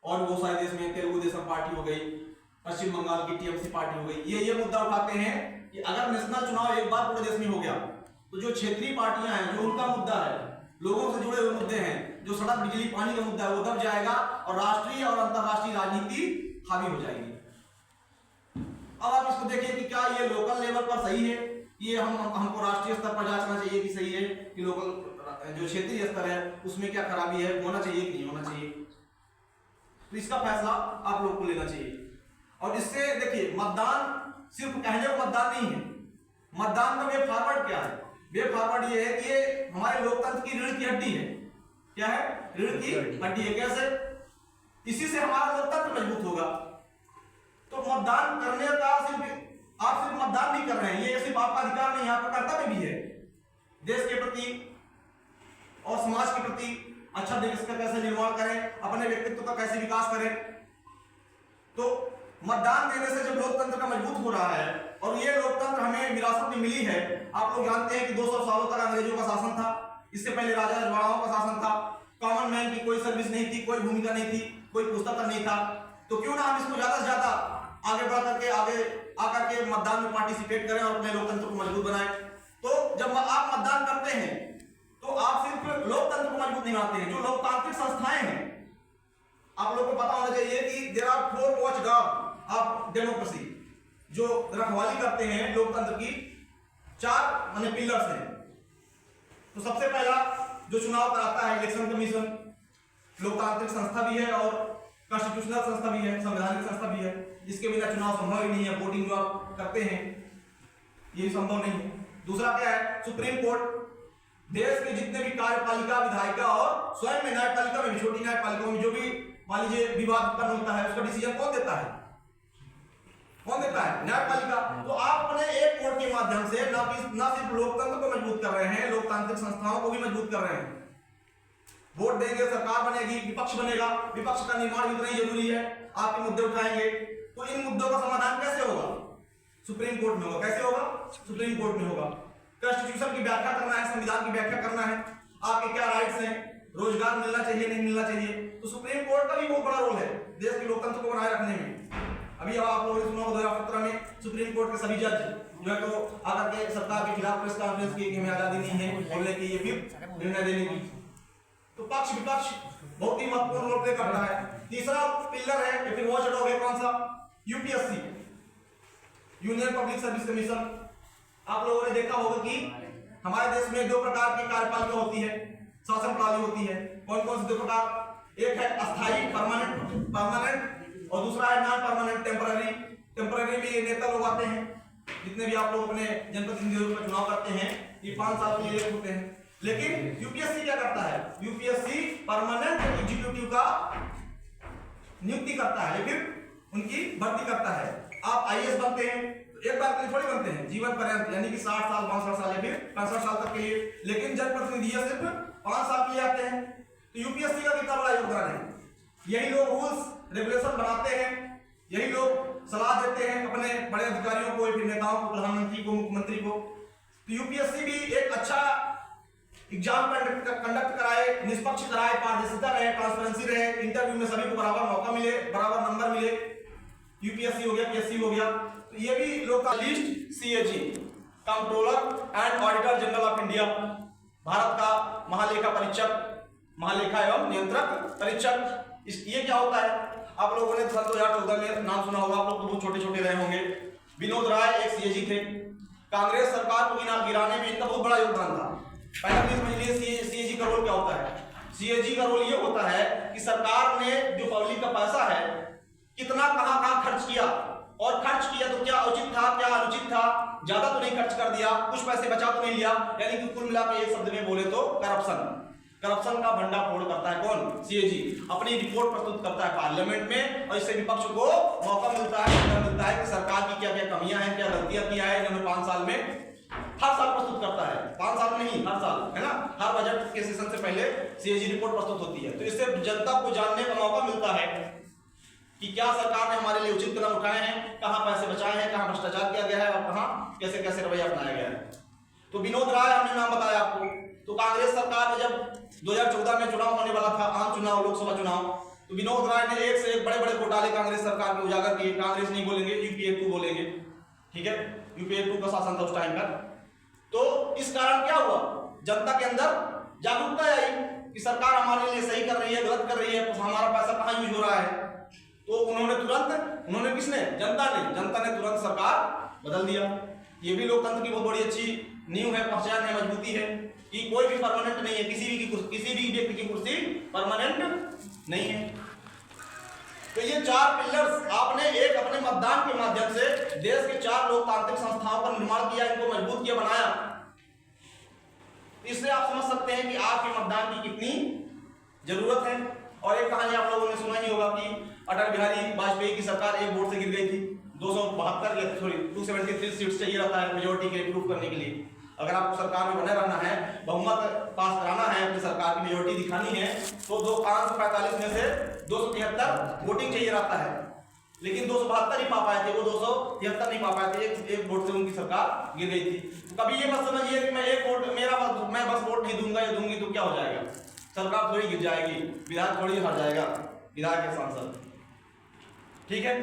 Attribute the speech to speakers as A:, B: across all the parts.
A: और वो सारे देश में तेलुगु देशम पार्टी हो गई, पश्चिम बंगाल की टीएमसी पार्टी हो गई, ये मुद्दा उठाते हैं कि अगर नेशनल चुनाव एक बार पूरे देश में हो गया तो जो क्षेत्रीय पार्टियां हैं, जो उनका मुद्दा है, लोगों से जुड़े हुए मुद्दे हैं, जो सड़क बिजली पानी का मुद्दा है, वो दब जाएगा और राष्ट्रीय और अंतरराष्ट्रीय राजनीति हावी हो जाएगी। अब आप इसको देखिए कि क्या ये लोकल लेवल पर सही है, ये हमको राष्ट्रीय स्तर पर जांचना चाहिए कि सही है कि लोकल जो क्षेत्रीय स्तर है उसमें क्या खराबी है, होना चाहिए कि नहीं होना चाहिए। तो इसका फैसला आप लोग को लेना चाहिए। और इससे देखिए, मतदान सिर्फ कहने को मतदान नहीं है, मतदान का वे फॉरवर्ड क्या है? वे फॉरवर्ड ये है कि ये हमारे लोकतंत्र की रीढ़ की हड्डी है। क्या है? रीढ़ की हड्डी है। कैसे? इसी से हमारा लोकतंत्र मजबूत होगा। तो मतदान करने का आप सिर्फ मतदान नहीं कर रहे हैं, ये सिर्फ आपका अधिकार नहीं, आपका कर्तव्य भी है। देश के प्रति और समाज के प्रति अच्छा देश का कैसे निर्माण करें, अपने व्यक्तित्व का कैसे विकास करें। तो मतदान देने से जब लोकतंत्र का मजबूत हो रहा है, और ये लोकतंत्र हमें विरासत में मिली है। आप लोग जानते हैं कि 200 सालों तक अंग्रेजों का शासन था, इससे पहले राजा रजवाड़ाओं का शासन था, कॉमन मैन की कोई सर्विस नहीं थी, कोई भूमिका नहीं थी, कोई पुस्तक नहीं था। तो क्यों ना हम इसको ज्यादा से ज्यादा आगे बढ़ करके आगे आकर के मतदान में पार्टिसिपेट करें और अपने लोकतंत्र को मजबूत बनाएं। तो जब आप मतदान करते हैं तो आप सिर्फ लोकतंत्र को मजबूत नहीं बनाते हैं, जो लोकतांत्रिक संस्थाएं हैं, आप लोगों को पता होना चाहिए कि there are 4 watch guard of democracy, जो रखवाली करते हैं लोकतंत्र की। 4 माने पिलर्स हैं। तो सबसे पहला जो चुनाव कराता है इलेक्शन कमीशन, लोकतांत्रिक संस्था भी है और कॉन्स्टिट्यूशनल संस्था भी है, संवैधानिक संस्था भी है। इसके बिना चुनाव संभव ही नहीं है। वोटिंग जो आप करते हैं ये संभव नहीं है। दूसरा क्या है? Supreme court. देश के जितने भी कार्यपालिका, विधायिका और स्वयं में न्यायपालिका में भी, छोटी न्यायपालिका में जो भी मान लीजिए विवाद उत्पन्न होता है, उसका डिसीजन कौन देता है? कौन देता है? न्यायपालिका। तो आप अपने एक वोट के माध्यम से ना सिर्फ लोकतंत्र को मजबूत कर रहे हैं, लोकतांत्रिक संस्थाओं को भी मजबूत कर रहे हैं। वोट देंगे, सरकार बनेगी, विपक्ष बनेगा, विपक्ष का निर्माण भी उतना ही जरूरी है। आपके मुद्दे उठाएंगे तो इन मुद्दों का समाधान कैसे होगा? सुप्रीम कोर्ट में होगा। कैसे होगा? सुप्रीम कोर्ट में होगा। कॉन्स्टिट्यूशन की व्याख्या करना है, संविधान की व्याख्या करना है, आपके क्या राइट्स हैं, रोजगार मिलना चाहिए नहीं मिलना चाहिए। तो सुप्रीम कोर्ट का भी बहुत बड़ा रोल है देश के लोकतंत्र को बनाए रखने में। अभी आप लोगों ने सुना 2017 में सुप्रीम कोर्ट के सभी जज जो है तो आकर के सरकार के खिलाफ प्रेस कॉन्फ्रेंस की कि हमें आजादी नहीं है बोलने की, ये फिर निर्णय देने की। तो पक्ष विपक्ष बहुत ही महत्वपूर्ण रोल प्ले करता है। तीसरा पिलर है या फिर वॉच डॉग है, कौन सा? UPSC, union public service commission. आप लोगों ने देखा होगा कि हमारे देश में 2 प्रकार की कार्यपालिका होती है, शासन प्रणाली होती है। कौन कौन से 2 प्रकार? एक है अस्थायी परमानेंट और दूसरा है नॉन परमानेंट टेम्पररी। टेम्पररी में नेता लोग आते हैं, जितने भी आप लोग अपने जनप्रतिनिधियों का चुनाव करते हैं, ये 5 साल के लिए होते हैं। लेकिन यूपीएससी क्या करता है? यूपीएससी परमानेंट एग्जीक्यूटिव का नियुक्ति करता है, लेकिन उनकी भर्ती करता है। आप आईएएस बनते हैं तो एक बार के लिए थोड़ी बनते हैं, जीवन पर्यंत, यानी कि 60 साल 62 साल या फिर 65 साल तक के लिए। लेकिन जनप्रतिनिधि सिर्फ 5 साल के लिए आते हैं। तो यूपीएससी का कितना बड़ा योगदान है? यही लोग रूल्स रेगुलेशन बनाते हैं, यही लोग सलाह देते हैं अपने बड़े अधिकारियों को, फिर नेताओं को, प्रधानमंत्री को, मुख्यमंत्री को। तो यूपीएससी भी एक अच्छा एग्जाम कंडक्ट कराए, निष्पक्ष कराए, पारदर्शिता रहे, ट्रांसपेरेंसी रहे, इंटरव्यू में सभी को बराबर मौका मिले, बराबर नंबर मिले। यूपीएससी हो गया, पीएससी हो गया। तो ये भी लोग का list CAG, controller and auditor general of India, Bharat का महालेखा परीक्षक, महालेखा एवं नियंत्रक परीक्षक। ये क्या होता है? आप लोगों ने 2014 में नाम सुना होगा, आप लोग तो बहुत छोटे छोटे रहे होंगे। विनोद राय एक सीएजी थे। कांग्रेस सरकार को गिराने में इनका बहुत बड़ा योगदान था। पहले समझिए सीएजी का रोल क्या होता है। सीएजी का रोल ये होता है कि सरकार ने जो पब्लिक का पैसा है कितना कहां खर्च किया, और खर्च किया तो क्या उचित था, क्या अनुचित था, ज्यादा तो नहीं खर्च कर दिया, कुछ पैसे बचा तो नहीं लिया। यानी कि कुल मिलाकर एक शब्द में बोले तो करप्शन का भंडाफोड़ करता है कौन? सीएजी। अपनी रिपोर्ट प्रस्तुत करता है पार्लियामेंट में, और इससे विपक्ष को मौका मिलता है कि सरकार की क्या क्या कमियां हैं, क्या गलतियां किया है इन्होंने 5 साल में। हर साल प्रस्तुत करता है, 5 साल में नहीं, हर साल, है ना। हर बजट के सेशन से पहले सीएजी रिपोर्ट प्रस्तुत होती है। तो इससे जनता को जानने का मौका मिलता है कि क्या सरकार ने हमारे लिए उचित कदम उठाए हैं, कहां पैसे बचाए हैं, कहां भ्रष्टाचार किया गया है और कहां कैसे कैसे रवैया अपनाया गया है। तो विनोद राय हमने नाम बताया आपको। तो कांग्रेस सरकार ने जब 2014 में चुनाव होने वाला था, आम चुनाव, लोकसभा चुनाव, तो विनोद राय ने एक से एक बड़े बड़े घोटाले कांग्रेस सरकार में उजागर किए। कांग्रेस नहीं बोलेंगे, यूपीए 2 बोलेंगे, ठीक है, यूपीए 2 का शासन था उस टाइम पर। तो इस कारण क्या हुआ, जनता के अंदर जागरूकता आई कि सरकार हमारे लिए सही कर रही है, गलत कर रही है, हमारा पैसा कहाँ यूज हो रहा है। तो उन्होंने किसने, जनता ने तुरंत सरकार बदल दिया। ये भी लोकतंत्र की बहुत बड़ी अच्छी नींव है, पहचान है, मजबूती है कि कोई भी परमानेंट नहीं है, किसी भी व्यक्ति की कुर्सी परमानेंट नहीं है। तो ये 4 पिलर्स आपने एक अपने मतदान के माध्यम से देश के 4 लोकतांत्रिक संस्थाओं का निर्माण किया, इनको मजबूत किया, बनाया। इससे आप समझ सकते हैं कि आपके मतदान की कितनी जरूरत है। और एक कहानी आप लोगों ने सुना ही होगा कि अटल बिहारी वाजपेयी की सरकार एक वोट से गिर गई थी। 273 सीट्स चाहिए रहता है मेजोरिटी के प्रूफ करने के लिए। अगर आपको सरकार में बने रहना है, बहुमत पास कराना है, अपनी सरकार की मेजोरिटी दिखानी है, तो 545 में से 273 वोटिंग चाहिए रहता है। लेकिन 272 ही पा पाए थे, वो 273 नहीं पा पाए थे, एक वोट से उनकी सरकार गिर गई थी। तो कभी ये मत समझिए कि मैं एक वोट मैं बस वोट नहीं दूंगा या दूंगी तो क्या हो जाएगा, सरकार थोड़ी गिर जाएगी, विधायक थोड़ी हार जाएगा, विधायक या सांसद, ठीक है।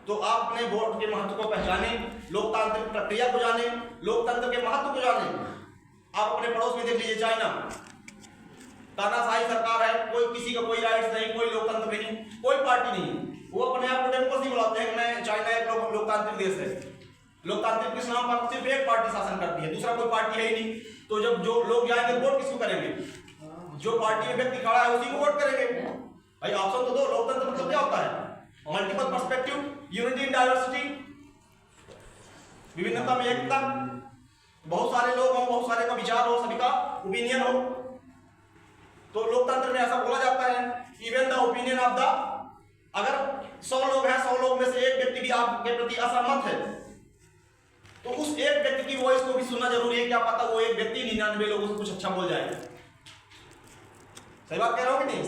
A: तो आप अपने वोट के महत्व को पहचाने, लोकतांत्रिक प्रक्रिया को जाने, लोकतंत्र के महत्व को जाने। आप अपने पड़ोस में देख लीजिए, चाइना, तानाशाही सरकार है, कोई किसी का कोई राइट्स नहीं, कोई लोकतंत्र नहीं, कोई पार्टी नहीं, वो अपने आप को डेमोक्रेसी बुलाते हैं। मैं चाइना एक लोकतांत्रिक देश है। लोकतांत्रिक किस नाम पर, सिर्फ एक पार्टी शासन करती है, दूसरा कोई पार्टी है ही नहीं। तो जब जो लोग जाएंगे वोट किसको करेंगे, जो पार्टी में व्यक्ति खड़ा है उसी को वोट करेंगे। भाई ऑप्शन तो दो। लोकतंत्र मतलब क्या होता है, multiple perspective, unity in diversity, विभिन्नता में एकता, बहुत सारे लोग हो, बहुत सारे का विचार हो, सभी का ओपिनियन हो। तो लोकतंत्र में ऐसा बोला जाता है, even the opinion of the, अगर 100 लोग हैं, 100 लोग में से एक व्यक्ति भी आपके प्रति असहमत है, तो उस एक व्यक्ति की वॉइस को भी सुनना जरूरी है। क्या पता वो एक व्यक्ति 99 लोगों से कुछ अच्छा बोल जाए। सही बात कह रहा हूं कि नहीं?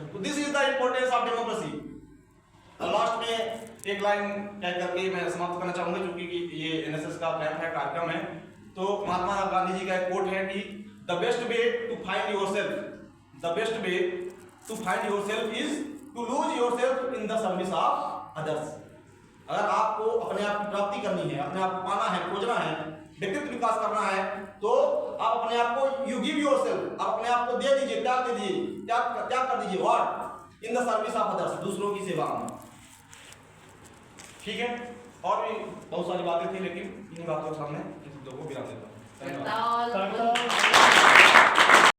A: तो this is the importance of democracy. Last में एक लाइन कह करके मैं समाप्त करना चाहूंगा, क्योंकि ये एनएसएस का कैंप है, कार्यक्रम है। तो महात्मा गांधी जी का एक कोट है कि the best way to find yourself, the best way to find yourself is to lose yourself in the service of others. अगर आपको अपने आप की प्राप्ति करनी है, अपने आप को पाना है, खोजना है, व्यक्तित्व विकास करना है, तो आप अपने आप को, यू गिव योरसेल्फ, आप अपने आप को दे दीजिए, त्याग दे दीजिए, त्याग कर दीजिए, what, in the service of others, दूसरों की सेवा में, ठीक है। और भी बहुत सारी बातें थी, लेकिन इन बातों के सामने इन शब्दों को विराम देता हूं। धन्यवाद।